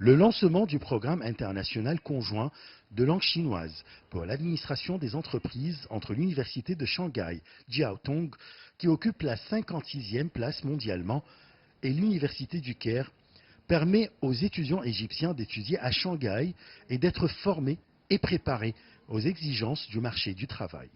Le lancement du programme international conjoint de langue chinoise pour l'administration des entreprises entre l'Université de Shanghai, Jiaotong, qui occupe la 56e place mondialement, et l'Université du Caire, permet aux étudiants égyptiens d'étudier à Shanghai et d'être formés et préparés aux exigences du marché du travail.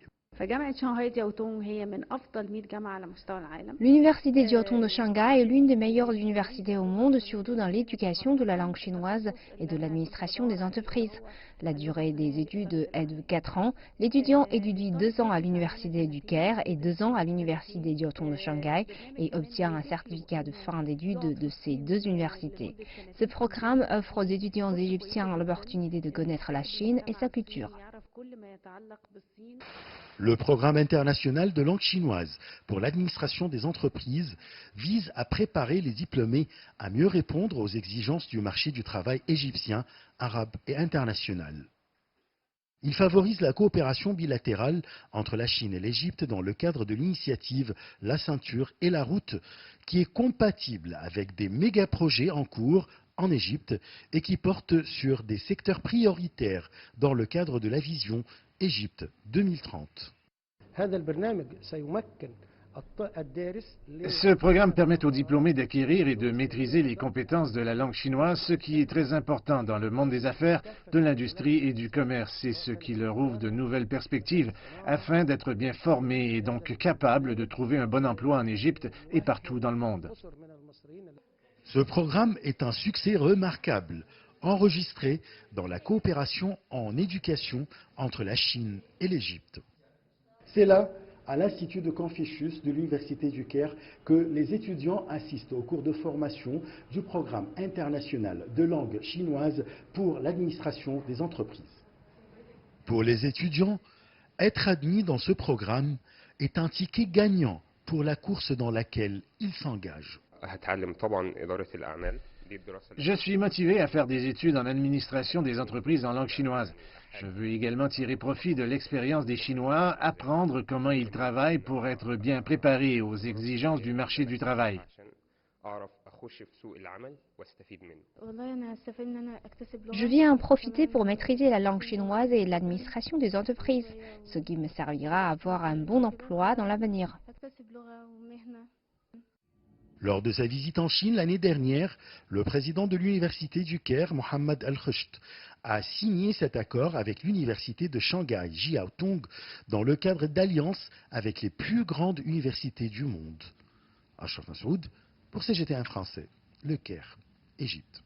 L'université Jiaotong de Shanghai est l'une des meilleures universités au monde, surtout dans l'éducation de la langue chinoise et de l'administration des entreprises. La durée des études est de 4 ans. L'étudiant étudie 2 ans à l'université du Caire et 2 ans à l'université Jiaotong de Shanghai et obtient un certificat de fin d'études de ces deux universités. Ce programme offre aux étudiants égyptiens l'opportunité de connaître la Chine et sa culture. Le programme international de langue chinoise pour l'administration des entreprises vise à préparer les diplômés à mieux répondre aux exigences du marché du travail égyptien, arabe et international. Il favorise la coopération bilatérale entre la Chine et l'Égypte dans le cadre de l'initiative La Ceinture et la Route, qui est compatible avec des méga-projets en cours en Égypte et qui porte sur des secteurs prioritaires dans le cadre de la vision Égypte 2030. Ce programme permet aux diplômés d'acquérir et de maîtriser les compétences de la langue chinoise, ce qui est très important dans le monde des affaires, de l'industrie et du commerce, et ce qui leur ouvre de nouvelles perspectives afin d'être bien formés et donc capables de trouver un bon emploi en Égypte et partout dans le monde. Ce programme est un succès remarquable, enregistré dans la coopération en éducation entre la Chine et l'Égypte. C'est là, à l'Institut de Confucius de l'Université du Caire, que les étudiants assistent au cours de formation du programme international de langue chinoise pour l'administration des entreprises. Pour les étudiants, être admis dans ce programme est un ticket gagnant pour la course dans laquelle ils s'engagent. Je suis motivé à faire des études en administration des entreprises en langue chinoise. Je veux également tirer profit de l'expérience des Chinois, apprendre comment ils travaillent pour être bien préparés aux exigences du marché du travail. Je viens en profiter pour maîtriser la langue chinoise et l'administration des entreprises, ce qui me servira à avoir un bon emploi dans l'avenir. Lors de sa visite en Chine l'année dernière, le président de l'Université du Caire, Mohamed Al-Khusht, a signé cet accord avec l'Université de Shanghai, Jiaotong, dans le cadre d'alliances avec les plus grandes universités du monde. Ashraf Massoud, pour CGT1 français, Le Caire, Égypte.